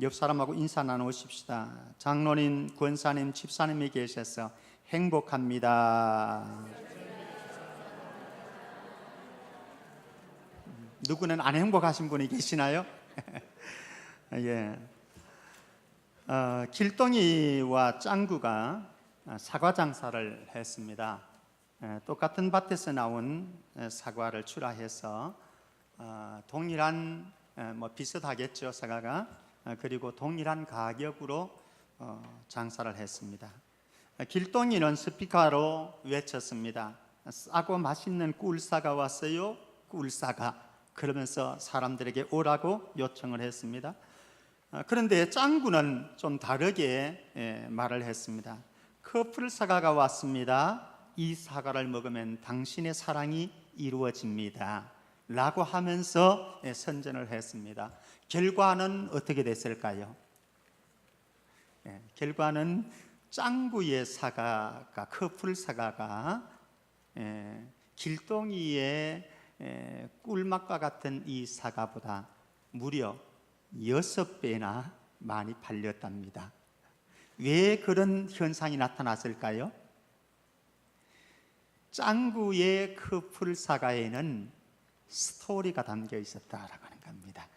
옆 사람하고 인사 나누십시다. 장로님, 권사님, 집사님이 계셔서 행복합니다. 누구는 안 행복하신 분이 계시나요? 예. 길동이와 짱구가 사과 장사를 했습니다. 똑같은 밭에서 나온 사과를 출하해서 동일한 비슷하겠죠, 사과가. 그리고 동일한 가격으로 장사를 했습니다. 길동이는 스피커로 외쳤습니다. 싸고 맛있는 꿀사과 왔어요, 꿀사과. 그러면서 사람들에게 오라고 요청을 했습니다. 그런데 짱구는 좀 다르게 말을 했습니다. 커플 사과가 왔습니다. 이 사과를 먹으면 당신의 사랑이 이루어집니다 라고 하면서 선전을 했습니다. 결과는 어떻게 됐을까요? 결과는 짱구의 사과가, 커플 사과가 길동이의 꿀맛과 같은 이 사과보다 무려 6배나 많이 팔렸답니다. 왜 그런 현상이 나타났을까요? 짱구의 커플 사과에는 스토리가 담겨 있었다라고 하는 겁니다.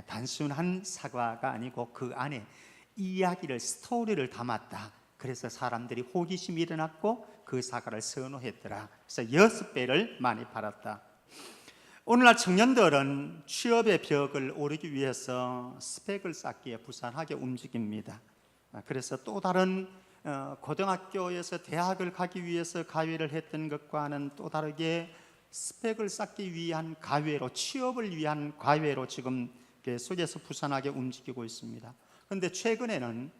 단순한 사과가 아니고 그 안에 이야기를, 스토리를 담았다. 그래서 사람들이 호기심이 일어났고 그 사과를 선호했더라. 그래서 6배를 많이 팔았다. 오늘날 청년들은 취업의 벽을 오르기 위해서 스펙을 쌓기에 부산하게 움직입니다. 그래서 또 다른 고등학교에서 대학을 가기 위해서 가외를 했던 것과는 또 다르게 스펙을 쌓기 위한 가외로, 취업을 위한 가외로 지금 속에서 부산하게 움직이고 있습니다. 그런데 최근에는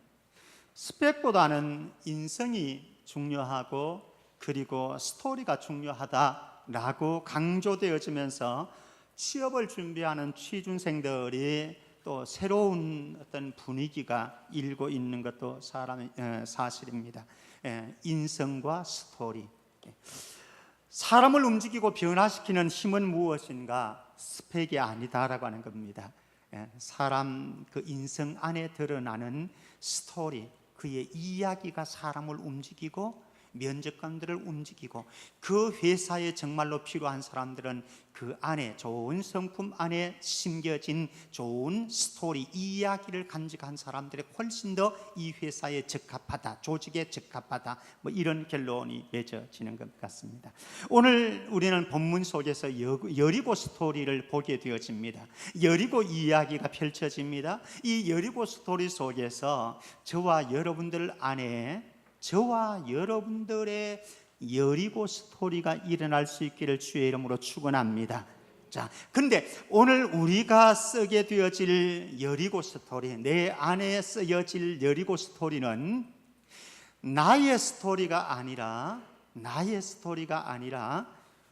스펙보다는 인성이 중요하고 그리고 스토리가 중요하다라고 강조되어지면서 취업을 준비하는 취준생들이 또 새로운 어떤 분위기가 일고 있는 것도 사실입니다. 인성과 스토리. 사람을 움직이고 변화시키는 힘은 무엇인가? 스펙이 아니다라고 하는 겁니다. 사람 그 인성 안에 드러나는 스토리, 그의 이야기가 사람을 움직이고 면접관들을 움직이고 그 회사에 정말로 필요한 사람들은 그 안에 좋은 성품 안에 심겨진 좋은 스토리, 이야기를 간직한 사람들이 훨씬 더 이 회사에 적합하다, 조직에 적합하다, 이런 결론이 맺어지는 것 같습니다. 오늘 우리는 본문 속에서 여리고 스토리를 보게 되어집니다. 여리고 이야기가 펼쳐집니다. 이 여리고 스토리 속에서 저와 여러분들 안에, 저와 여러분들의 여리고 스토리가 일어날 수 있기를 주의 이름으로 축원합니다. 자, 근데 오늘 우리가 쓰게 되어질 여리고 스토리, 내 안에 쓰여질 여리고 스토리는 나의 스토리가 아니라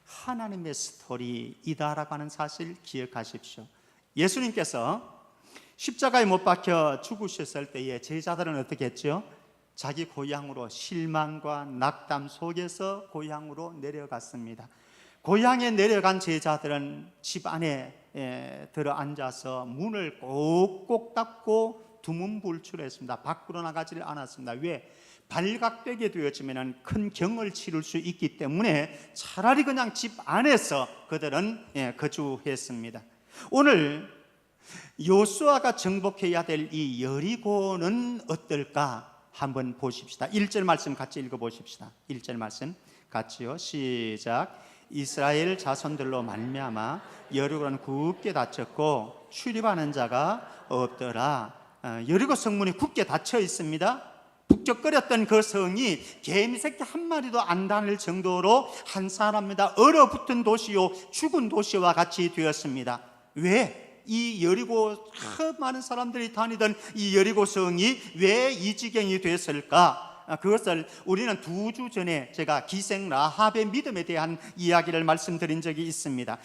하나님의 스토리이다라고 하는 사실 기억하십시오. 예수님께서 십자가에 못 박혀 죽으셨을 때에 제자들은 어떻게 했죠? 자기 고향으로 실망과 낙담 속에서 고향으로 내려갔습니다. 고향에 내려간 제자들은 집 안에 들어앉아서 문을 꼭꼭 닫고 두문불출했습니다. 밖으로 나가지를 않았습니다. 왜? 발각되게 되어지면 큰 경을 치를 수 있기 때문에 차라리 그냥 집 안에서 그들은 거주했습니다. 오늘 요수아가 정복해야 될 이 여리고는 어떨까? 한번 보십시다. 1절 말씀 같이 읽어보십시다. 1절 말씀 같이요. 시작. 이스라엘 자손들로 말미암아 여리고는 굳게 닫혔고 출입하는 자가 없더라. 여리고 성문이 굳게 닫혀 있습니다. 북적거렸던 그 성이 개미새끼 한 마리도 안 다닐 정도로 한 사람마다 얼어붙은 도시요 죽은 도시와 같이 되었습니다. 왜? 이 여리고 많은 사람들이 다니던 이 여리고성이 왜 이 지경이 됐을까? 그것을 우리는 2주 전에 제가 기생 라합의 믿음에 대한 이야기를 말씀드린 적이 있습니다.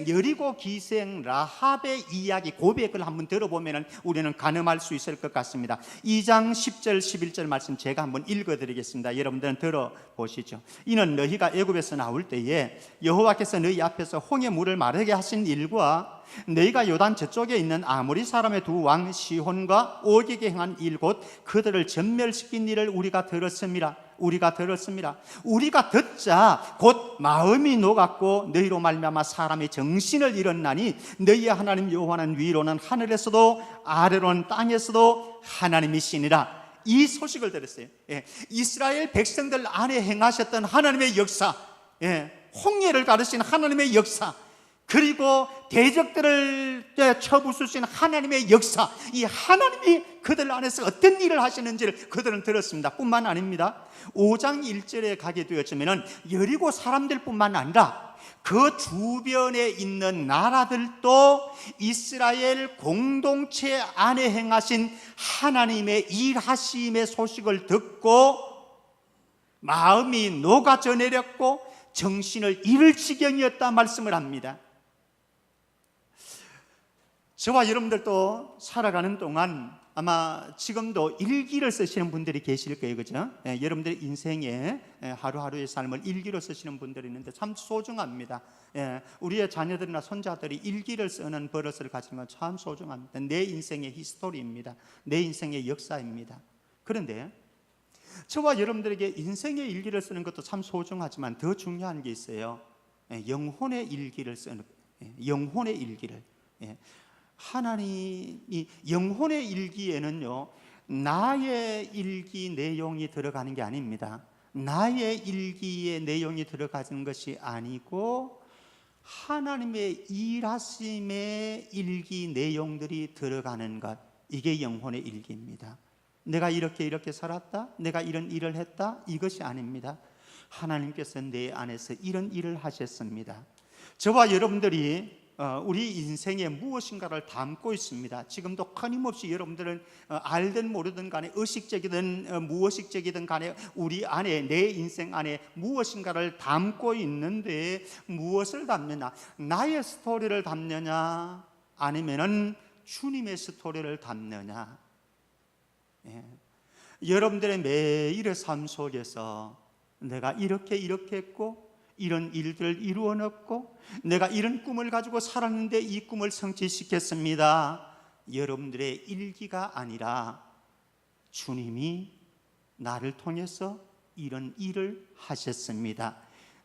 여리고 기생 라합의 이야기, 고백을 한번 들어보면 우리는 가늠할 수 있을 것 같습니다. 2장 10절 11절 말씀 제가 한번 읽어드리겠습니다. 여러분들은 들어보시죠. 이는 너희가 애굽에서 나올 때에 여호와께서 너희 앞에서 홍해 물을 마르게 하신 일과 너희가 요단 저쪽에 있는 아모리 사람의 두 왕 시혼과 오기게 행한 일 곧 그들을 전멸시킨 일을 우리가 들었습니다. 우리가 듣자 곧 마음이 녹았고 너희로 말미암아 사람의 정신을 잃었나니 너희의 하나님 여호와는 위로는 하늘에서도 아래로는 땅에서도 하나님이시니라. 이 소식을 들었어요. 이스라엘 백성들 안에 행하셨던 하나님의 역사, 홍해를 가르신 하나님의 역사, 그리고 대적들을 쳐부수신 하나님의 역사, 이 하나님이 그들 안에서 어떤 일을 하시는지를 그들은 들었습니다. 뿐만 아닙니다. 5장 1절에 가게 되었으면 여리고 사람들뿐만 아니라 그 주변에 있는 나라들도 이스라엘 공동체 안에 행하신 하나님의 일하심의 소식을 듣고 마음이 녹아져 내렸고 정신을 잃을 지경이었다 말씀을 합니다. 저와 여러분들도 살아가는 동안 아마 지금도 일기를 쓰시는 분들이 계실 거예요, 그죠? 여러분들의 인생에 하루하루의 삶을 일기로 쓰시는 분들이 있는데 참 소중합니다. 우리의 자녀들이나 손자들이 일기를 쓰는 버릇을 가지는 건 참 소중합니다. 내 인생의 히스토리입니다. 내 인생의 역사입니다. 그런데 저와 여러분들에게 인생의 일기를 쓰는 것도 참 소중하지만 더 중요한 게 있어요. 영혼의 일기를 쓰는, 영혼의 일기를. 하나님이 영혼의 일기에는요, 나의 일기 내용이 들어가는 게 아닙니다. 나의 일기의 내용이 들어가는 것이 아니고 하나님의 일하심의 일기 내용들이 들어가는 것, 이게 영혼의 일기입니다. 내가 이렇게 살았다, 내가 이런 일을 했다, 이것이 아닙니다. 하나님께서 내 안에서 이런 일을 하셨습니다. 저와 여러분들이 우리 인생에 무엇인가를 담고 있습니다. 지금도 끊임없이 여러분들은 알든 모르든 간에 의식적이든 무의식적이든 간에 우리 안에, 내 인생 안에 무엇인가를 담고 있는데 무엇을 담느냐? 나의 스토리를 담느냐? 아니면은 주님의 스토리를 담느냐? 여러분들의 매일의 삶 속에서 내가 이렇게 했고 이런 일들을 이루어 놓고 내가 이런 꿈을 가지고 살았는데 이 꿈을 성취시켰습니다. 여러분들의 일기가 아니라 주님이 나를 통해서 이런 일을 하셨습니다.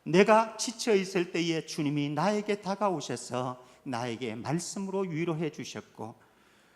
내가 지쳐 있을 때에 주님이 나에게 다가오셔서 나에게 말씀으로 위로해 주셨고,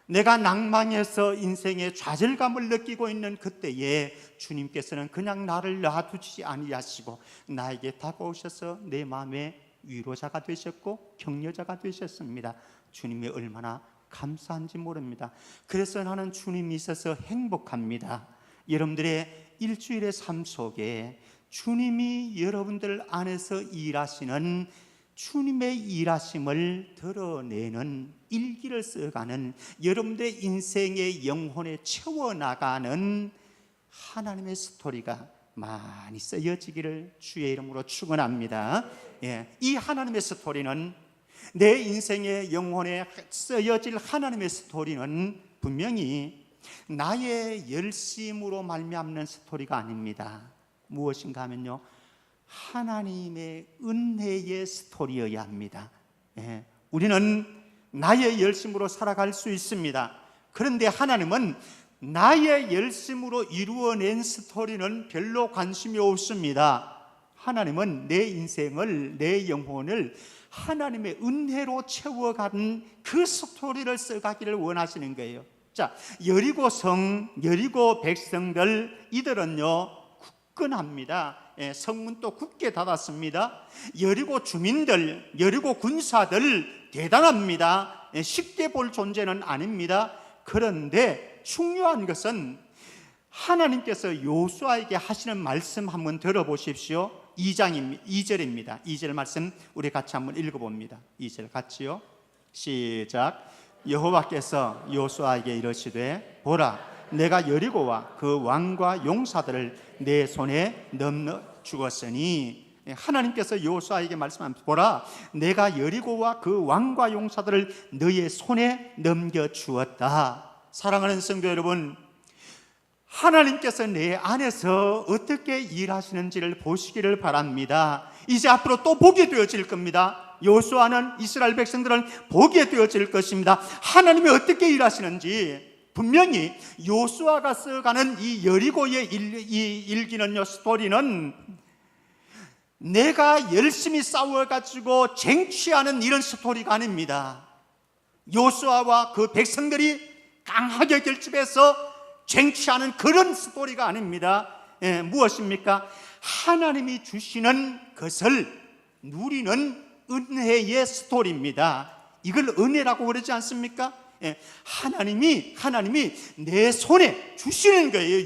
내가 낭망해서 인생의 좌절감을 느끼고 있는 그때에 주님께서는 그냥 나를 놔두지 아니하시고 나에게 다가오셔서 내 마음의 위로자가 되셨고 격려자가 되셨습니다. 주님이 얼마나 감사한지 모릅니다. 그래서 나는 주님이 있어서 행복합니다. 여러분들의 일주일의 삶 속에 주님이 여러분들 안에서 일하시는 주님의 일하심을 드러내는 일기를 써가는, 여러분들의 인생의 영혼에 채워나가는 하나님의 스토리가 많이 쓰여지기를 주의 이름으로 축원합니다. 이 하나님의 스토리는, 내 인생의 영혼에 쓰여질 하나님의 스토리는 분명히 나의 열심으로 말미암는 스토리가 아닙니다. 무엇인가 하면요, 하나님의 은혜의 스토리여야 합니다. 우리는 나의 열심으로 살아갈 수 있습니다. 그런데 하나님은 나의 열심으로 이루어낸 스토리는 별로 관심이 없습니다. 하나님은 내 인생을, 내 영혼을 하나님의 은혜로 채워가는 그 스토리를 써가기를 원하시는 거예요. 자, 여리고 백성들, 이들은요 굳건합니다. 성문도 굳게 닫았습니다. 여리고 주민들, 여리고 군사들 대단합니다. 쉽게 볼 존재는 아닙니다. 그런데 중요한 것은 하나님께서 요수아에게 하시는 말씀 한번 들어보십시오. 2절입니다. 2절 말씀 우리 같이 한번 읽어봅니다. 2절 같이요. 시작. 여호와께서 요수아에게 이르시되 보라, 내가 여리고와 그 왕과 용사들을 내 손에 넘겨 주었으니, 하나님께서 요수아에게 말씀합니다. 보라, 내가 여리고와 그 왕과 용사들을 너의 손에 넘겨 주었다. 사랑하는 성도 여러분, 하나님께서 내 안에서 어떻게 일하시는지를 보시기를 바랍니다. 이제 앞으로 또 보게 되어질 겁니다. 여호수아는 이스라엘 백성들은 보게 되어질 것입니다. 하나님이 어떻게 일하시는지 분명히 여호수아가 써가는 이 여리고의 일기는요, 스토리는 내가 열심히 싸워가지고 쟁취하는 이런 스토리가 아닙니다. 여호수아와 그 백성들이 강하게 결집해서 쟁취하는 그런 스토리가 아닙니다. 무엇입니까? 하나님이 주시는 것을 누리는 은혜의 스토리입니다. 이걸 은혜라고 그러지 않습니까? 하나님이 내 손에 주시는 거예요.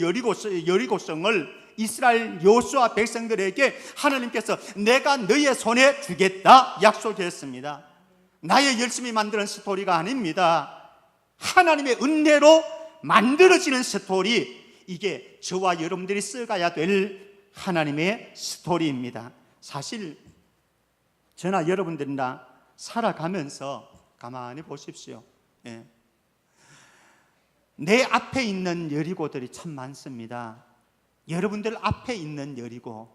여리고성을 이스라엘 여호수아 백성들에게 하나님께서 내가 너의 손에 주겠다 약속했습니다. 나의 열심히 만드는 스토리가 아닙니다. 하나님의 은혜로 만들어지는 스토리, 이게 저와 여러분들이 써가야 될 하나님의 스토리입니다. 사실 저나 여러분들이나 살아가면서 가만히 보십시오. 내 앞에 있는 여리고들이 참 많습니다. 여러분들 앞에 있는 여리고,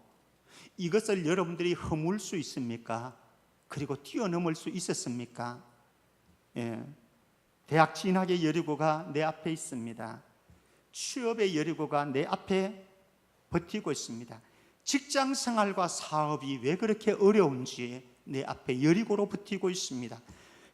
이것을 여러분들이 허물 수 있습니까? 그리고 뛰어넘을 수 있었습니까? 대학 진학의 여리고가 내 앞에 있습니다. 취업의 여리고가 내 앞에 버티고 있습니다. 직장 생활과 사업이 왜 그렇게 어려운지 내 앞에 여리고로 버티고 있습니다.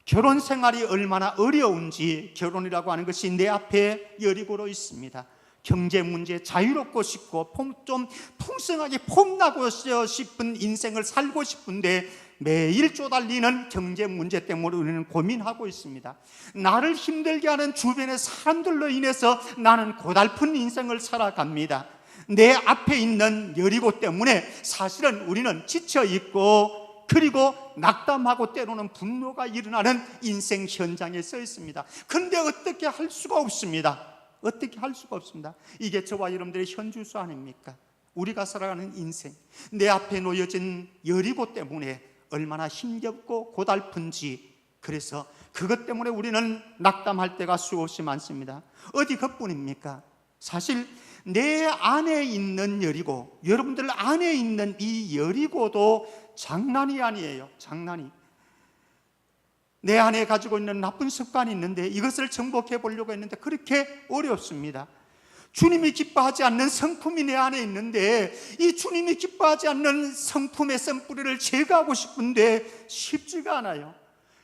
결혼 생활이 얼마나 어려운지 결혼이라고 하는 것이 내 앞에 여리고로 있습니다. 경제 문제, 자유롭고 싶고 좀 풍성하게 폼나고 싶은 인생을 살고 싶은데 매일 쪼달리는 경제 문제 때문에 우리는 고민하고 있습니다. 나를 힘들게 하는 주변의 사람들로 인해서 나는 고달픈 인생을 살아갑니다. 내 앞에 있는 여리고 때문에 사실은 우리는 지쳐있고, 그리고 낙담하고 때로는 분노가 일어나는 인생 현장에 서 있습니다. 그런데 어떻게 할 수가 없습니다. 어떻게 할 수가 없습니다. 이게 저와 여러분들의 현주소 아닙니까? 우리가 살아가는 인생, 내 앞에 놓여진 여리고 때문에 얼마나 힘겹고 고달픈지, 그래서 그것 때문에 우리는 낙담할 때가 수없이 많습니다. 어디 그뿐입니까? 사실 내 안에 있는 여리고, 여러분들 안에 있는 이 여리고도 장난이 아니에요. 장난이. 내 안에 가지고 있는 나쁜 습관이 있는데 이것을 정복해 보려고 했는데 그렇게 어렵습니다. 주님이 기뻐하지 않는 성품이 내 안에 있는데 이 주님이 기뻐하지 않는 성품의 씀뿌리를 제거하고 싶은데 쉽지가 않아요.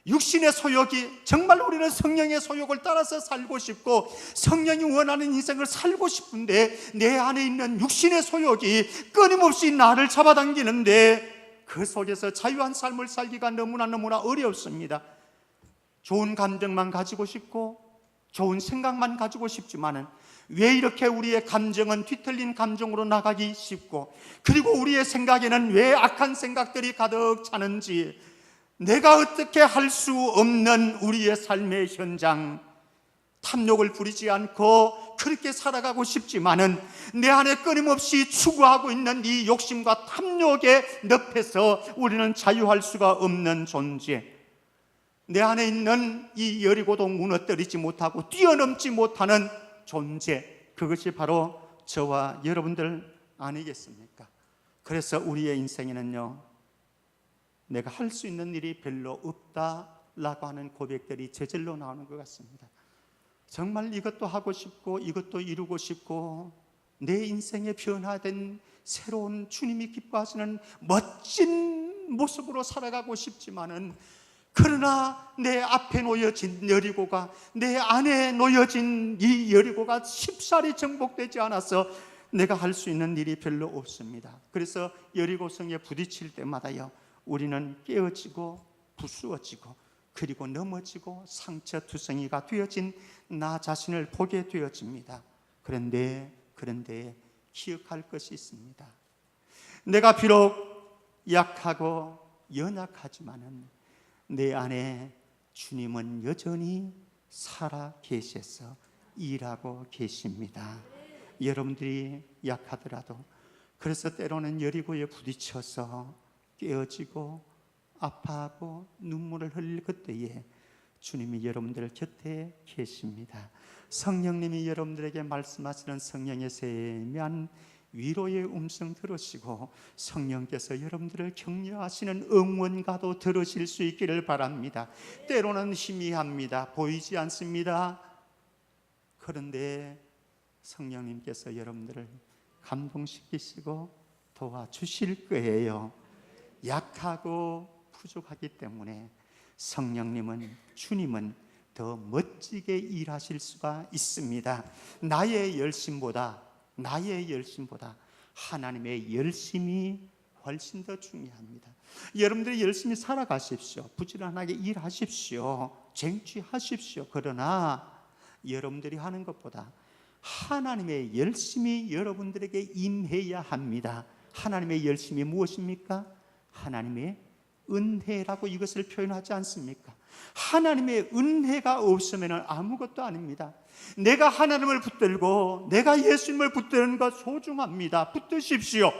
육신의 소욕이, 정말 우리는 성령의 소욕을 따라서 살고 싶고 성령이 원하는 인생을 살고 싶은데 내 안에 있는 육신의 소욕이 끊임없이 나를 잡아당기는데 그 속에서 자유한 삶을 살기가 너무나 어렵습니다. 좋은 감정만 가지고 싶고 좋은 생각만 가지고 싶지만은 왜 이렇게 우리의 감정은 뒤틀린 감정으로 나가기 쉽고, 그리고 우리의 생각에는 왜 악한 생각들이 가득 차는지, 내가 어떻게 할 수 없는 우리의 삶의 현장, 탐욕을 부리지 않고 그렇게 살아가고 싶지만은 내 안에 끊임없이 추구하고 있는 이 욕심과 탐욕의 늪에서 우리는 자유할 수가 없는 존재, 내 안에 있는 이 여리고도 무너뜨리지 못하고 뛰어넘지 못하는 존재, 그것이 바로 저와 여러분들 아니겠습니까? 그래서 우리의 인생에는요, 내가 할 수 있는 일이 별로 없다라고 하는 고백들이 저절로 나오는 것 같습니다. 정말 이것도 하고 싶고 이것도 이루고 싶고 내 인생의 변화된 새로운 주님이 기뻐하시는 멋진 모습으로 살아가고 싶지만은, 그러나 내 앞에 놓여진 여리고가, 내 안에 놓여진 이 여리고가 쉽사리 정복되지 않아서 내가 할 수 있는 일이 별로 없습니다. 그래서 여리고성에 부딪힐 때마다요, 우리는 깨어지고 부수어지고 그리고 넘어지고 상처투성이가 되어진 나 자신을 보게 되어집니다. 그런데 기억할 것이 있습니다. 내가 비록 약하고 연약하지만은 내 안에 주님은 여전히 살아 계셔서 일하고 계십니다. 여러분들이 약하더라도, 그래서 때로는 여리고에 부딪혀서 깨어지고 아파하고 눈물을 흘릴 그때에 주님이 여러분들 곁에 계십니다. 성령님이 여러분들에게 말씀하시는 성령의 세미한 위로의 음성 들으시고 성령께서 여러분들을 격려하시는 응원가도 들으실 수 있기를 바랍니다. 때로는 희미합니다. 보이지 않습니다. 그런데 성령님께서 여러분들을 감동시키시고 도와주실 거예요. 약하고 부족하기 때문에 성령님은, 주님은 더 멋지게 일하실 수가 있습니다. 나의 열심보다 하나님의 열심이 훨씬 더 중요합니다. 여러분들이 열심히 살아가십시오. 부지런하게 일하십시오. 쟁취하십시오. 그러나 여러분들이 하는 것보다 하나님의 열심이 여러분들에게 임해야 합니다. 하나님의 열심이 무엇입니까? 하나님의 은혜라고 이것을 표현하지 않습니까? 하나님의 은혜가 없으면 아무것도 아닙니다. 내가 하나님을 붙들고 내가 예수님을 붙드는 것 소중합니다. 붙드십시오.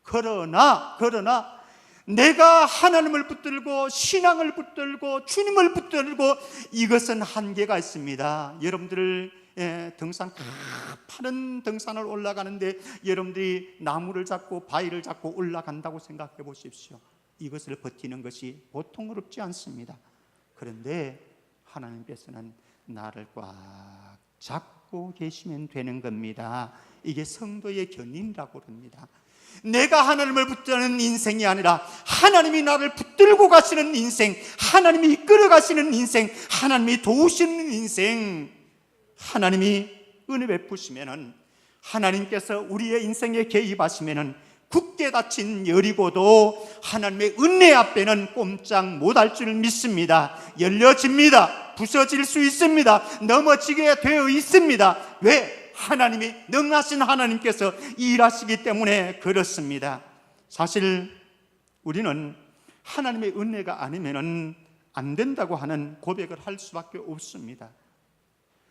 그러나 내가 하나님을 붙들고 신앙을 붙들고 주님을 붙들고 이것은 한계가 있습니다. 여러분들 등산, 파란 등산을 올라가는데 여러분들이 나무를 잡고 바위를 잡고 올라간다고 생각해 보십시오. 이것을 버티는 것이 보통 어렵지 않습니다. 그런데 하나님께서는 나를 꽉 잡고 계시면 되는 겁니다. 이게 성도의 견인이라고 합니다. 내가 하나님을 붙드는 인생이 아니라 하나님이 나를 붙들고 가시는 인생, 하나님이 이끌어 가시는 인생, 하나님이 도우시는 인생, 하나님이 은혜 베푸시면은, 하나님께서 우리의 인생에 개입하시면은 굳게 닫힌 여리고도 하나님의 은혜 앞에는 꼼짝 못할 줄 믿습니다. 열려집니다. 부서질 수 있습니다. 넘어지게 되어 있습니다. 왜? 하나님이, 능하신 하나님께서 일하시기 때문에 그렇습니다. 사실 우리는 하나님의 은혜가 아니면은 안 된다고 하는 고백을 할 수밖에 없습니다.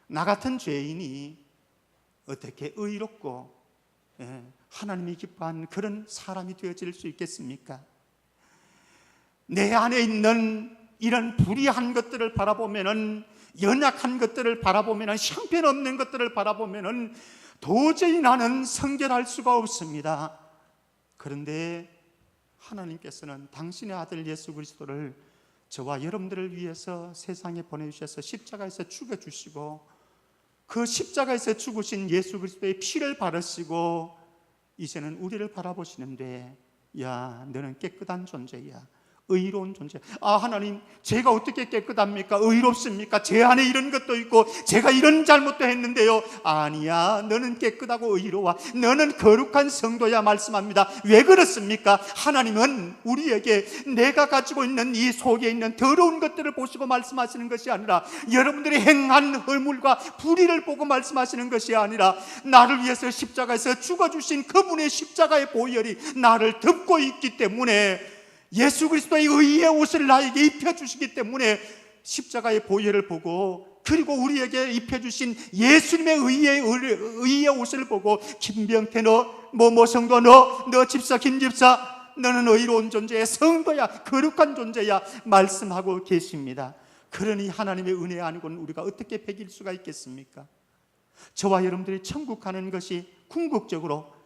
나 같은 죄인이 어떻게 의롭고 하나님이 기뻐한 그런 사람이 되어질 수 있겠습니까? 내 안에 있는 이런 불의한 것들을 바라보면은, 연약한 것들을 바라보면은, 형편없는 것들을 바라보면은 도저히 나는 성결할 수가 없습니다. 그런데 하나님께서는 당신의 아들 예수 그리스도를 저와 여러분들을 위해서 세상에 보내주셔서 십자가에서 죽여주시고, 그 십자가에서 죽으신 예수 그리스도의 피를 바르시고 이제는 우리를 바라보시는데, 야, 너는 깨끗한 존재야, 의로운 존재. 하나님, 제가 어떻게 깨끗합니까? 의롭습니까? 제 안에 이런 것도 있고 제가 이런 잘못도 했는데요. 아니야, 너는 깨끗하고 의로워. 너는 거룩한 성도야 말씀합니다. 왜 그렇습니까? 하나님은 우리에게 내가 가지고 있는 이 속에 있는 더러운 것들을 보시고 말씀하시는 것이 아니라, 여러분들이 행한 허물과 불의를 보고 말씀하시는 것이 아니라, 나를 위해서 십자가에서 죽어주신 그분의 십자가의 보혈이 나를 덮고 있기 때문에, 예수 그리스도의 의의 옷을 나에게 입혀주시기 때문에 십자가의 보혈을 보고, 그리고 우리에게 입혀주신 예수님의 의의 옷을 보고, 김병태 너, 성도 너 집사 김집사, 너는 의로운 존재야, 성도야, 거룩한 존재야 말씀하고 계십니다. 그러니 하나님의 은혜 아니고는 우리가 어떻게 배길 수가 있겠습니까? 저와 여러분들이 천국 가는 것이 궁극적으로,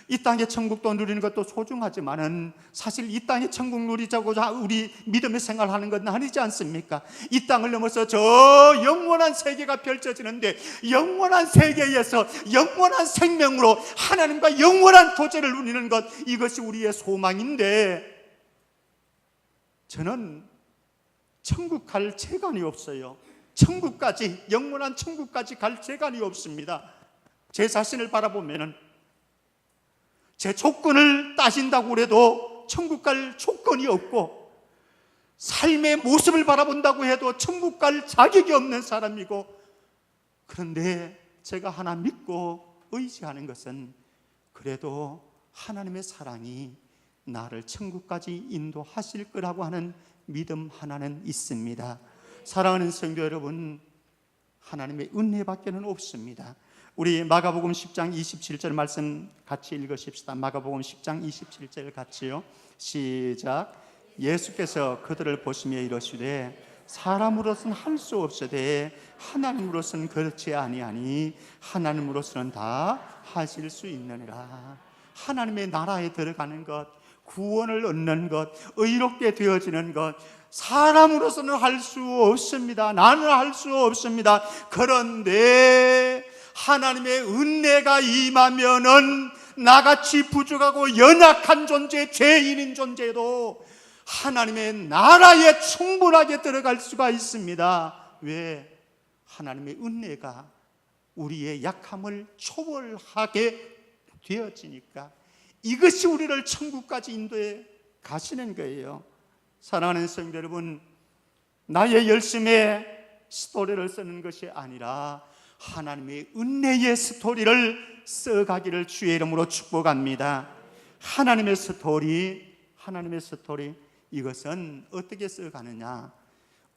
이 땅의 천국도 누리는 것도 소중하지만은 사실 이 땅의 천국 누리자고 우리 믿음의 생활하는 건 아니지 않습니까? 이 땅을 넘어서 저 영원한 세계가 펼쳐지는데, 영원한 세계에서 영원한 생명으로 하나님과 영원한 교제를 누리는 것, 이것이 우리의 소망인데, 저는 천국 갈 재간이 없어요. 천국까지, 영원한 천국까지 갈 재간이 없습니다. 제 자신을 바라보면은, 제 조건을 따진다고 해도 천국 갈 조건이 없고, 삶의 모습을 바라본다고 해도 천국 갈 자격이 없는 사람이고, 그런데 제가 하나 믿고 의지하는 것은, 그래도 하나님의 사랑이 나를 천국까지 인도하실 거라고 하는 믿음 하나는 있습니다. 사랑하는 성도 여러분, 하나님의 은혜밖에는 없습니다. 우리 마가복음 10장 27절 말씀 같이 읽으십시다. 마가복음 10장 27절 같이요. 시작. 예수께서 그들을 보시며 이르시되 사람으로서는 할 수 없으되 하나님으로서는 그렇지 아니하니 하나님으로서는 다 하실 수 있느니라. 하나님의 나라에 들어가는 것, 구원을 얻는 것, 의롭게 되어지는 것, 사람으로서는 할 수 없습니다. 나는 할 수 없습니다. 그런데 하나님의 은혜가 임하면은 나같이 부족하고 연약한 존재, 죄인인 존재도 하나님의 나라에 충분하게 들어갈 수가 있습니다. 왜? 하나님의 은혜가 우리의 약함을 초월하게 되어지니까. 이것이 우리를 천국까지 인도해 가시는 거예요. 사랑하는 성도 여러분, 나의 열심의 스토리를 쓰는 것이 아니라 하나님의 은혜의 스토리를 써가기를 주의 이름으로 축복합니다. 하나님의 스토리, 이것은 어떻게 써가느냐?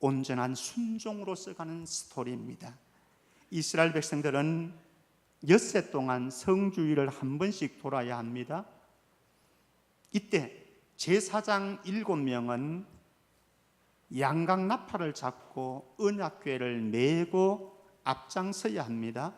온전한 순종으로 써가는 스토리입니다. 이스라엘 백성들은 엿새 동안 성주일을 한 번씩 돌아야 합니다. 이때 제사장 7명은 양각나팔을 잡고 언약궤를 메고 앞장서야 합니다.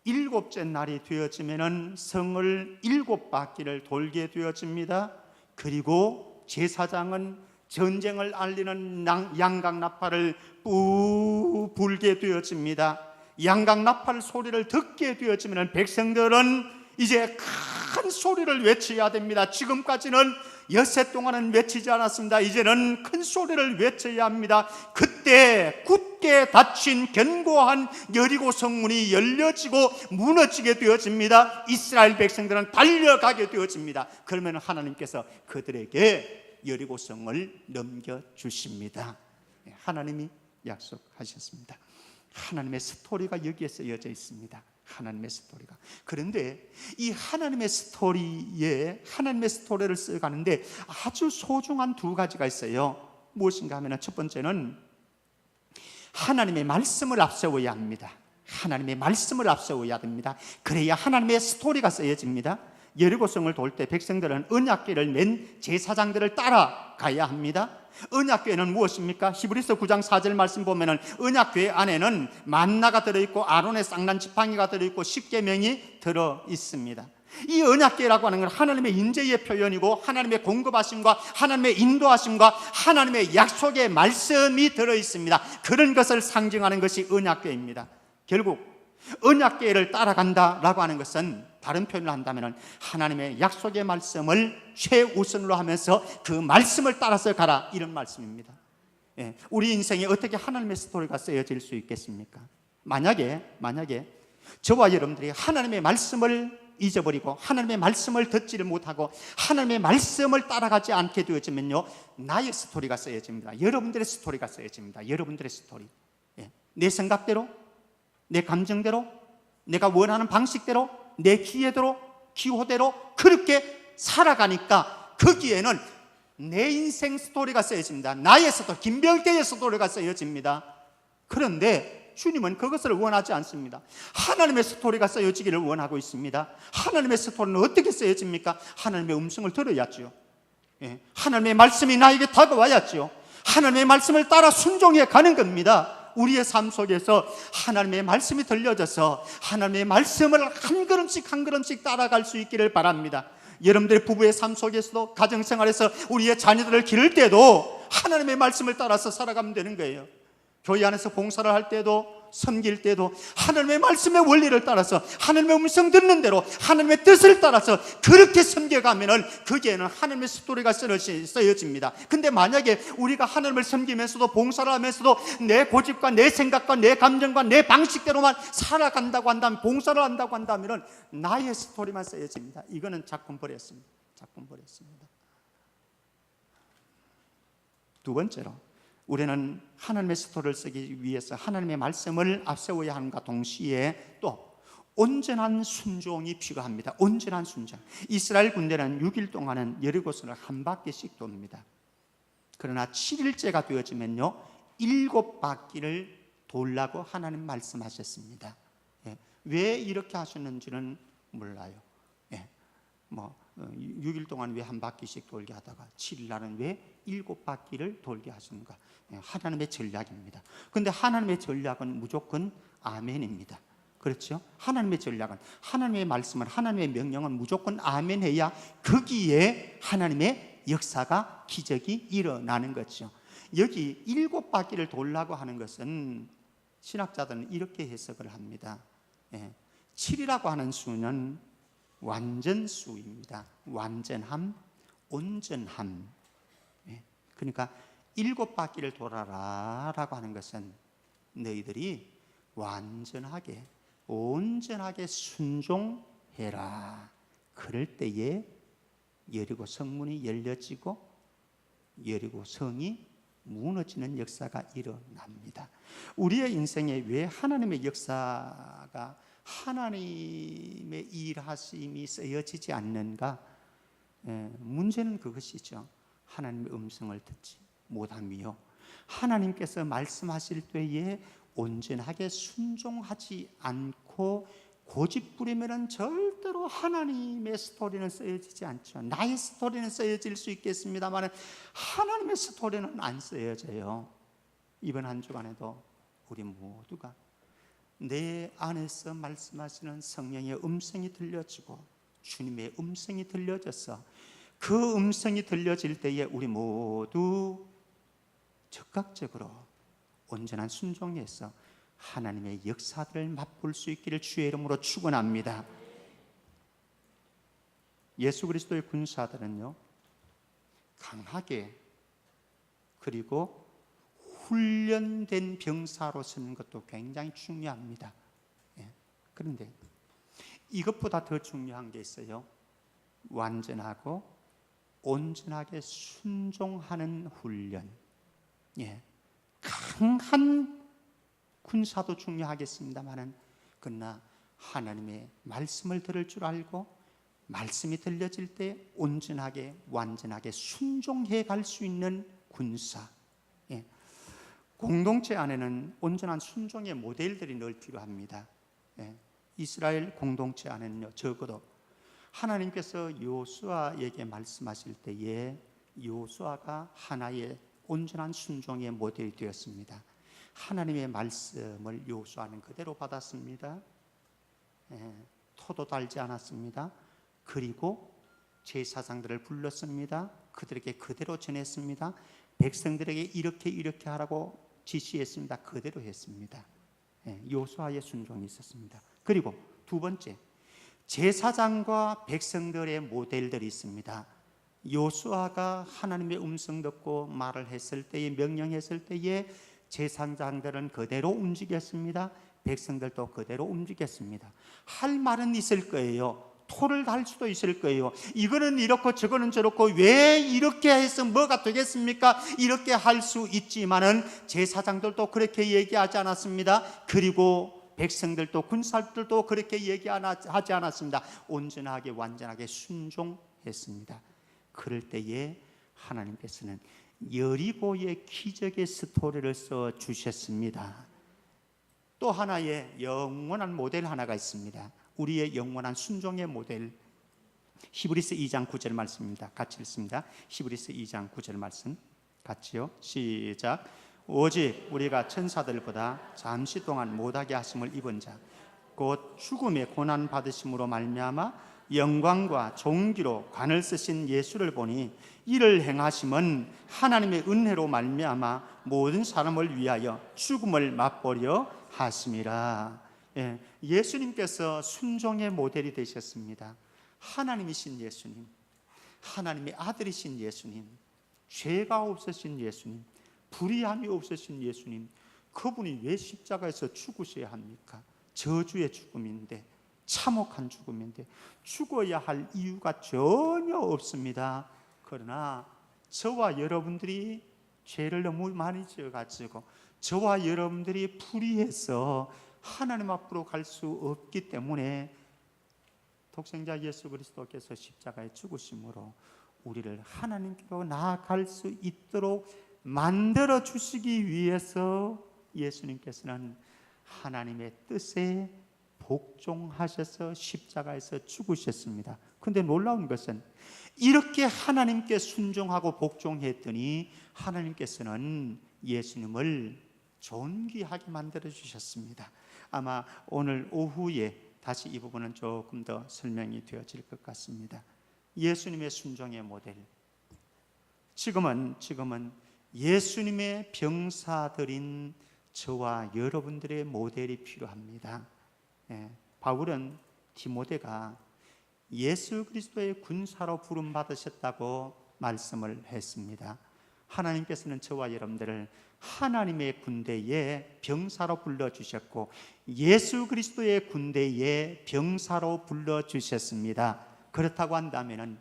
7째 날이 되어지면 성을 7바퀴를 돌게 되어집니다. 그리고 제사장은 전쟁을 알리는 양각나팔을 뿌 불게 되어집니다. 양각나팔 소리를 듣게 되어지면 백성들은 이제 큰 소리를 외쳐야 됩니다. 지금까지는 엿새 동안은 외치지 않았습니다. 이제는 큰 소리를 외쳐야 합니다. 그때 굳게 닫힌 견고한 여리고 성문이 열려지고 무너지게 되어집니다. 이스라엘 백성들은 달려가게 되어집니다. 그러면 하나님께서 그들에게 여리고 성을 넘겨주십니다. 하나님이 약속하셨습니다. 하나님의 스토리가 여기에 쓰여져 있습니다. 하나님의 스토리가. 그런데 이 하나님의 스토리를 써가는데 아주 소중한 두 가지가 있어요. 무엇인가 하면 첫 번째는 하나님의 말씀을 앞세워야 합니다. 하나님의 말씀을 앞세워야 됩니다. 그래야 하나님의 스토리가 쓰여집니다. 여리고성을 돌 때 백성들은 언약궤를 맨 제사장들을 따라가야 합니다. 언약궤는 무엇입니까? 히브리서 9장 4절 말씀 보면은 언약궤 안에는 만나가 들어있고 아론의 쌍난 지팡이가 들어있고 십계명이 들어있습니다. 이 언약궤라고 하는 건 하나님의 인재의 표현이고 하나님의 공급하심과 하나님의 인도하심과 하나님의 약속의 말씀이 들어있습니다. 그런 것을 상징하는 것이 언약궤입니다. 결국 언약궤를 따라간다라고 하는 것은 다른 표현을 한다면 하나님의 약속의 말씀을 최우선으로 하면서 그 말씀을 따라서 가라, 이런 말씀입니다. 우리 인생에 어떻게 하나님의 스토리가 쓰여질 수 있겠습니까? 만약에 저와 여러분들이 하나님의 말씀을 잊어버리고 하나님의 말씀을 듣지를 못하고 하나님의 말씀을 따라가지 않게 되어지면요, 나의 스토리가 쓰여집니다. 여러분들의 스토리가 쓰여집니다. 여러분들의 스토리. 내 생각대로, 내 감정대로, 내가 원하는 방식대로, 내 기호대로 그렇게 살아가니까 거기에는 내 인생 스토리가 쓰여집니다. 나의 스토리, 김병태의 스토리가 쓰여집니다. 그런데 주님은 그것을 원하지 않습니다. 하나님의 스토리가 쓰여지기를 원하고 있습니다. 하나님의 스토리는 어떻게 쓰여집니까? 하나님의 음성을 들어야죠. 하나님의 말씀이 나에게 다가와야죠. 하나님의 말씀을 따라 순종해 가는 겁니다. 우리의 삶 속에서 하나님의 말씀이 들려져서 하나님의 말씀을 한 걸음씩 따라갈 수 있기를 바랍니다. 여러분들의 부부의 삶 속에서도, 가정생활에서 우리의 자녀들을 기를 때도 하나님의 말씀을 따라서 살아가면 되는 거예요. 교회 안에서 봉사를 할 때도, 섬길 때도 하나님의 말씀의 원리를 따라서 하나님의 음성 듣는 대로 하나님의 뜻을 따라서 그렇게 섬겨가면 거기에는 하나님의 스토리가 쓰여집니다. 근데 만약에 우리가 하나님을 섬기면서도 봉사를 하면서도 내 고집과 내 생각과 내 감정과 내 방식대로만 살아간다고 한다면, 봉사를 한다고 한다면 나의 스토리만 쓰여집니다. 이거는 작품 버렸습니다. 두 번째로, 우리는 하나님의 스토리를 쓰기 위해서 하나님의 말씀을 앞세워야 하는가 동시에 또 온전한 순종이 필요합니다. 온전한 순종. 이스라엘 군대는 6일 동안은 여리고성을 한 바퀴씩 돕니다. 그러나 7일째가 되어지면요, 7바퀴를 돌라고 하나님 말씀하셨습니다. 왜 이렇게 하셨는지는 몰라요. 6일 동안 왜 한 바퀴씩 돌게 하다가 7일 날은 왜 7바퀴를 돌게 하시는가? 하나님의 전략입니다. 그런데 하나님의 전략은 무조건 아멘입니다. 그렇죠? 하나님의 전략은, 하나님의 말씀은, 하나님의 명령은 무조건 아멘해야 거기에 하나님의 역사가, 기적이 일어나는 거죠. 여기 7바퀴를 돌라고 하는 것은 신학자들은 이렇게 해석을 합니다. 7이라고 하는 수는 완전수입니다. 완전함, 온전함. 그러니까 7바퀴를 돌아라 라고 하는 것은 너희들이 완전하게, 온전하게 순종해라. 그럴 때에 여리고 성문이 열려지고 여리고 성이 무너지는 역사가 일어납니다. 우리의 인생에 왜 하나님의 역사가, 하나님의 일하심이 쓰여지지 않는가? 문제는 그것이죠. 하나님의 음성을 듣지 못함이요, 하나님께서 말씀하실 때에 온전하게 순종하지 않고 고집부리면 절대로 하나님의 스토리는 쓰여지지 않죠. 나의 스토리는 쓰여질 수 있겠습니다만 하나님의 스토리는 안 쓰여져요. 이번 한 주간에도 우리 모두가 내 안에서 말씀하시는 성령의 음성이 들려지고 주님의 음성이 들려져서 그 음성이 들려질 때에 우리 모두 적극적으로 온전한 순종에서 하나님의 역사들을 맛볼 수 있기를 주의 이름으로 축원합니다. 예수 그리스도의 군사들은요, 강하게 그리고 훈련된 병사로 서는 것도 굉장히 중요합니다. 그런데 이것보다 더 중요한 게 있어요. 완전하고 온전하게 순종하는 훈련. 강한 군사도 중요하겠습니다만, 그러나 하나님의 말씀을 들을 줄 알고 말씀이 들려질 때 온전하게 완전하게 순종해 갈 수 있는 군사. 공동체 안에는 온전한 순종의 모델들이 늘 필요합니다. 이스라엘 공동체 안에는요, 적어도 하나님께서 여호수아에게 말씀하실 때에 여호수아가 하나의 온전한 순종의 모델이 되었습니다. 하나님의 말씀을 여호수아는 그대로 받았습니다. 토도 달지 않았습니다. 그리고 제사장들을 불렀습니다. 그들에게 그대로 전했습니다. 백성들에게 이렇게 하라고 지시했습니다. 그대로 했습니다. 여호수아의 순종이 있었습니다. 그리고 두 번째, 제사장과 백성들의 모델들이 있습니다. 여호수아가 하나님의 음성 듣고 말을 했을 때에, 명령했을 때에 제사장들은 그대로 움직였습니다. 백성들도 그대로 움직였습니다. 할 말은 있을 거예요. 토를 달 수도 있을 거예요. 이거는 이렇고 저거는 저렇고 왜 이렇게 해서 뭐가 되겠습니까? 이렇게 할 수 있지만은 제사장들도 그렇게 얘기하지 않았습니다. 그리고 백성들도, 군사들도 그렇게 얘기하지 않았습니다. 온전하게 완전하게 순종했습니다. 그럴 때에 하나님께서는 여리고의 기적의 스토리를 써 주셨습니다. 또 하나의 영원한 모델 하나가 있습니다. 우리의 영원한 순종의 모델, 히브리서 2장 9절 말씀입니다. 같이 읽습니다. 히브리서 2장 9절 말씀 같이요. 시작. 오직 우리가 천사들보다 잠시 동안 못하게 하심을 입은 자, 곧 죽음의 고난 받으심으로 말미암아 영광과 존귀로 관을 쓰신 예수를 보니 이를 행하심은 하나님의 은혜로 말미암아 모든 사람을 위하여 죽음을 맛보려 하심이라. 예수님께서 순종의 모델이 되셨습니다. 하나님이신 예수님, 하나님의 아들이신 예수님, 죄가 없으신 예수님, 불의함이 없으신 예수님, 그분이 왜 십자가에서 죽으셔야 합니까? 저주의 죽음인데, 참혹한 죽음인데 죽어야 할 이유가 전혀 없습니다. 그러나 저와 여러분들이 죄를 너무 많이 지어가지고 저와 여러분들이 불의해서 하나님 앞으로 갈 수 없기 때문에 독생자 예수 그리스도께서 십자가에 죽으심으로 우리를 하나님께로 나아갈 수 있도록 만들어 주시기 위해서 예수님께서는 하나님의 뜻에 복종하셔서 십자가에서 죽으셨습니다. 근데 놀라운 것은 이렇게 하나님께 순종하고 복종했더니 하나님께서는 예수님을 존귀하게 만들어 주셨습니다. 아마 오늘 오후에 다시 이 부분은 조금 더 설명이 되어질 것 같습니다. 예수님의 순종의 모델. 지금은 예수님의 병사들인 저와 여러분들의 모델이 필요합니다. 바울은 디모데가 예수 그리스도의 군사로 부름 받으셨다고 말씀을 했습니다. 하나님께서는 저와 여러분들을 하나님의 군대에 병사로 불러주셨고 예수 그리스도의 군대에 병사로 불러주셨습니다. 그렇다고 한다면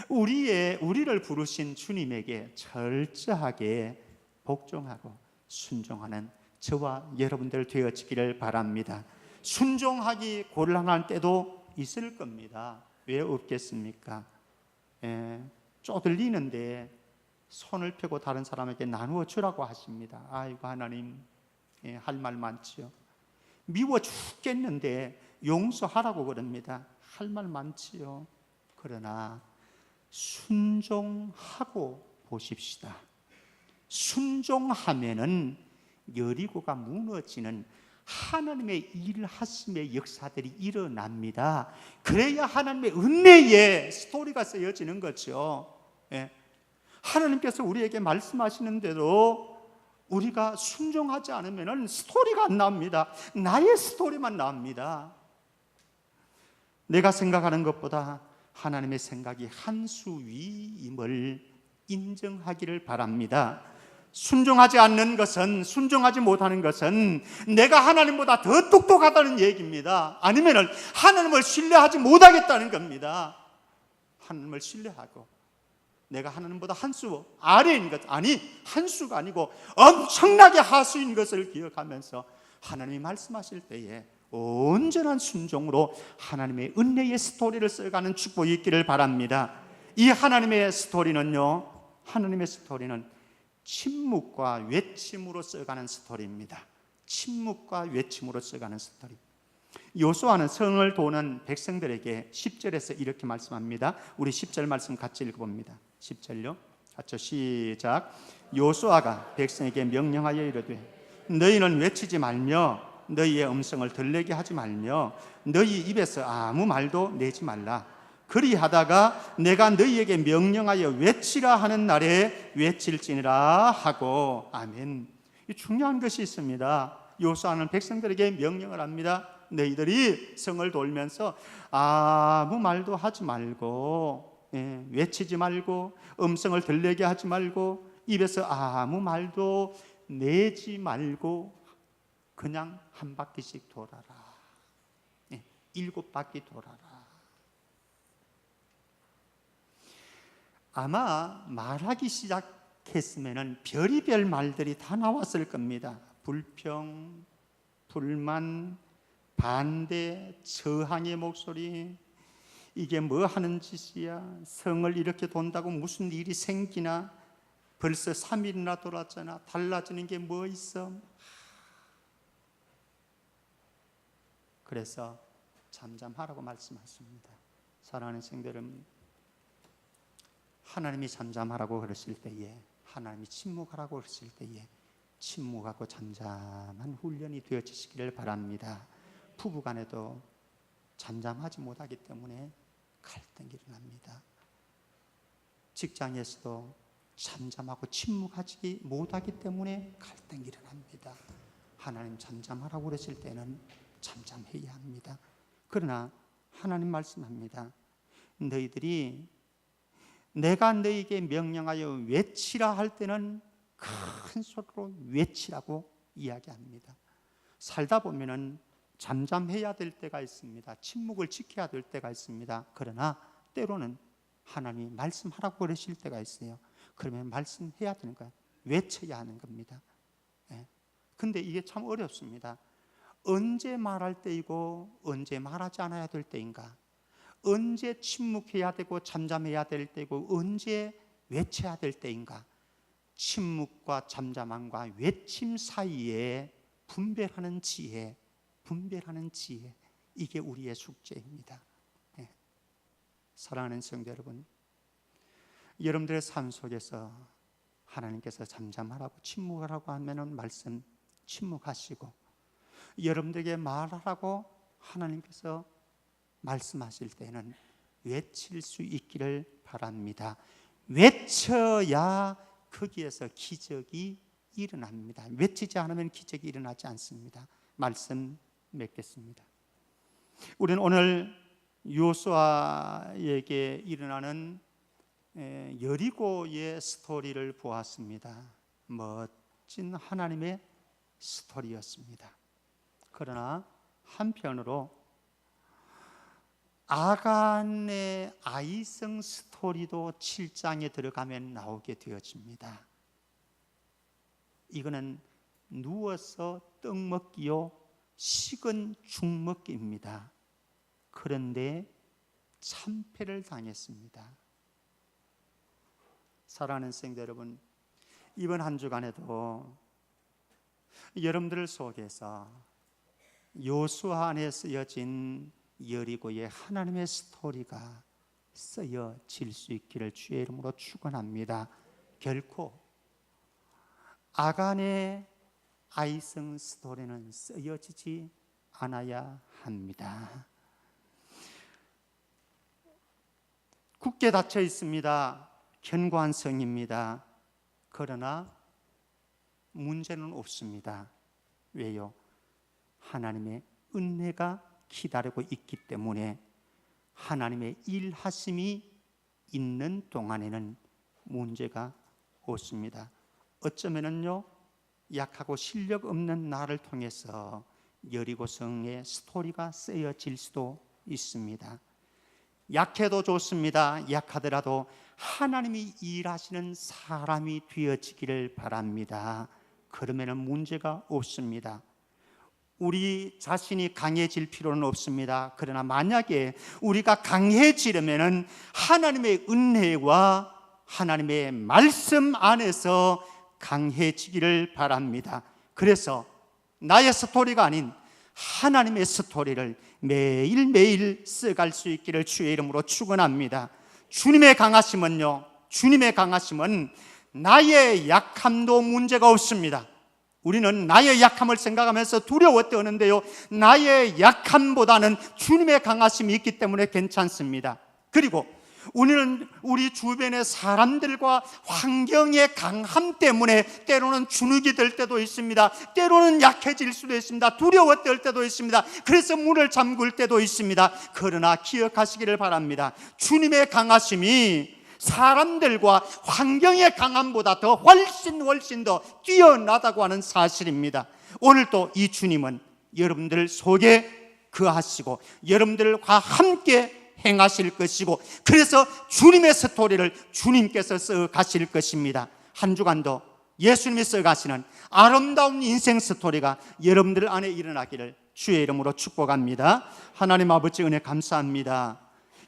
우리를 부르신 주님에게 철저하게 복종하고 순종하는 저와 여러분들 되어지기를 바랍니다. 순종하기 곤란할 때도 있을 겁니다. 왜 없겠습니까? 쪼들리는데 손을 펴고 다른 사람에게 나누어 주라고 하십니다. 아이고 하나님, 할 말 많지요. 미워 죽겠는데 용서하라고 그럽니다. 할 말 많지요. 그러나 순종하고 보십시다. 순종하면은 여리고가 무너지는 하나님의 일하심의 역사들이 일어납니다. 그래야 하나님의 은혜의 스토리가 쓰여지는 거죠. 하나님께서 우리에게 말씀하시는 대로 우리가 순종하지 않으면 스토리가 안 나옵니다. 나의 스토리만 나옵니다. 내가 생각하는 것보다 하나님의 생각이 한 수 위임을 인정하기를 바랍니다. 순종하지 않는 것은, 순종하지 못하는 것은 내가 하나님보다 더 똑똑하다는 얘기입니다. 아니면 하나님을 신뢰하지 못하겠다는 겁니다. 하나님을 신뢰하고 내가 하나님보다 한 수 아래인 것, 아니 한 수가 아니고 엄청나게 하수인 것을 기억하면서 하나님이 말씀하실 때에 온전한 순종으로 하나님의 은혜의 스토리를 써가는 축복이 있기를 바랍니다. 이 하나님의 스토리는요, 하나님의 스토리는 침묵과 외침으로 써가는 스토리입니다. 침묵과 외침으로 써가는 스토리. 요수아는 성을 도는 백성들에게 10절에서 이렇게 말씀합니다. 우리 10절 말씀 같이 읽어봅니다. 10절요. 같이 시작. 요수아가 백성에게 명령하여 이르되 너희는 외치지 말며 너희의 음성을 들리게 하지 말며 너희 입에서 아무 말도 내지 말라. 그리하다가 내가 너희에게 명령하여 외치라 하는 날에 외칠지니라 하고. 아멘. 중요한 것이 있습니다. 요수아는 백성들에게 명령을 합니다. 너희들이 성을 돌면서 아무 말도 하지 말고, 외치지 말고, 음성을 들리게 하지 말고, 입에서 아무 말도 내지 말고 그냥 한 바퀴씩 돌아라. 7바퀴 돌아라. 아마 말하기 시작했으면 별의별 말들이 다 나왔을 겁니다. 불평, 불만, 반대, 저항의 목소리. 이게 뭐 하는 짓이야? 성을 이렇게 돈다고 무슨 일이 생기나? 벌써 3일이나 돌았잖아. 달라지는 게 뭐 있어? 그래서 잠잠하라고 말씀하십니다. 사랑하는 성도 여러분, 하나님이 잠잠하라고 그러실 때에, 하나님이 침묵하라고 그러실 때에 침묵하고 잠잠한 훈련이 되어지시기를 바랍니다. 부부간에도 잠잠하지 못하기 때문에 갈등이 일어납니다. 직장에서도 잠잠하고 침묵하지 못하기 때문에 갈등이 일어납니다. 하나님 잠잠하라고 그러실 때는 잠잠해야 합니다. 그러나 하나님 말씀합니다. 너희들이 내가 너희에게 명령하여 외치라 할 때는 큰 소리로 외치라고 이야기합니다. 살다 보면은 잠잠해야 될 때가 있습니다. 침묵을 지켜야 될 때가 있습니다. 그러나 때로는 하나님이 말씀하라고 그러실 때가 있어요. 그러면 말씀해야 되는 거예요. 외쳐야 하는 겁니다. 근데 이게 참 어렵습니다. 언제 말할 때이고 언제 말하지 않아야 될 때인가? 언제 침묵해야 되고 잠잠해야 될 때이고 언제 외쳐야 될 때인가? 침묵과 잠잠함과 외침 사이에 분별하는 지혜, 이게 우리의 숙제입니다. 사랑하는 성도 여러분, 여러분들의 삶 속에서 하나님께서 잠잠하라고 침묵하라고 하면은 말씀 침묵하시고, 여러분들에게 말하라고 하나님께서 말씀하실 때는 외칠 수 있기를 바랍니다. 외쳐야 거기에서 기적이 일어납니다. 외치지 않으면 기적이 일어나지 않습니다. 말씀 맺겠습니다. 우리는 오늘 요수아에게 일어나는 여리고의 스토리를 보았습니다. 멋진 하나님의 스토리였습니다. 그러나 한편으로 아간의 아이성 스토리도 7장에 들어가면 나오게 되어집니다. 이거는 누워서 떡 먹기요, 식은 죽 먹기입니다. 그런데 참패를 당했습니다. 사랑하는 성도 여러분, 이번 한 주간에도 여러분들 속에서 요수아 안에 쓰여진 여리고의 하나님의 스토리가 쓰여질 수 있기를 주의 이름으로 축원합니다. 결코 아간의 아이성 스토리는 쓰여지지 않아야 합니다. 굳게 닫혀 있습니다. 견고한 성입니다. 그러나 문제는 없습니다. 왜요? 하나님의 은혜가 기다리고 있기 때문에 하나님의 일하심이 있는 동안에는 문제가 없습니다. 어쩌면은요, 약하고 실력 없는 나를 통해서 여리고성의 스토리가 쓰여질 수도 있습니다. 약해도 좋습니다. 약하더라도 하나님이 일하시는 사람이 되어지기를 바랍니다. 그러면 문제가 없습니다. 우리 자신이 강해질 필요는 없습니다. 그러나 만약에 우리가 강해지려면 하나님의 은혜와 하나님의 말씀 안에서 강해지기를 바랍니다. 그래서 나의 스토리가 아닌 하나님의 스토리를 매일매일 써갈 수 있기를 주의 이름으로 축원합니다. 주님의 강하심은요, 주님의 강하심은 나의 약함도 문제가 없습니다. 우리는 나의 약함을 생각하면서 두려워 떠는데요, 나의 약함보다는 주님의 강하심이 있기 때문에 괜찮습니다. 그리고 우리는 우리 주변의 사람들과 환경의 강함 때문에 때로는 주눅이 들 때도 있습니다. 때로는 약해질 수도 있습니다. 두려워 떨 때도 있습니다. 그래서 문을 잠글 때도 있습니다. 그러나 기억하시기를 바랍니다. 주님의 강하심이 사람들과 환경의 강함보다 더 훨씬 더 뛰어나다고 하는 사실입니다. 오늘도 이 주님은 여러분들 속에 거하시고 여러분들과 함께 행하실 것이고, 그래서 주님의 스토리를 주님께서 써 가실 것입니다. 한 주간도 예수님이 써 가시는 아름다운 인생 스토리가 여러분들 안에 일어나기를 주의 이름으로 축복합니다. 하나님 아버지 은혜 감사합니다.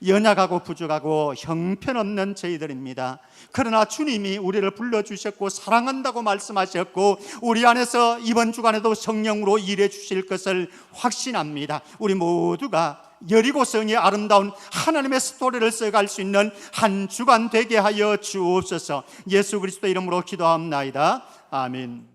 연약하고 부족하고 형편없는 저희들입니다. 그러나 주님이 우리를 불러주셨고 사랑한다고 말씀하셨고 우리 안에서 이번 주간에도 성령으로 일해 주실 것을 확신합니다. 우리 모두가 여리고성의 아름다운 하나님의 스토리를 써갈 수 있는 한 주간 되게 하여 주옵소서. 예수 그리스도 이름으로 기도합나이다. 아멘.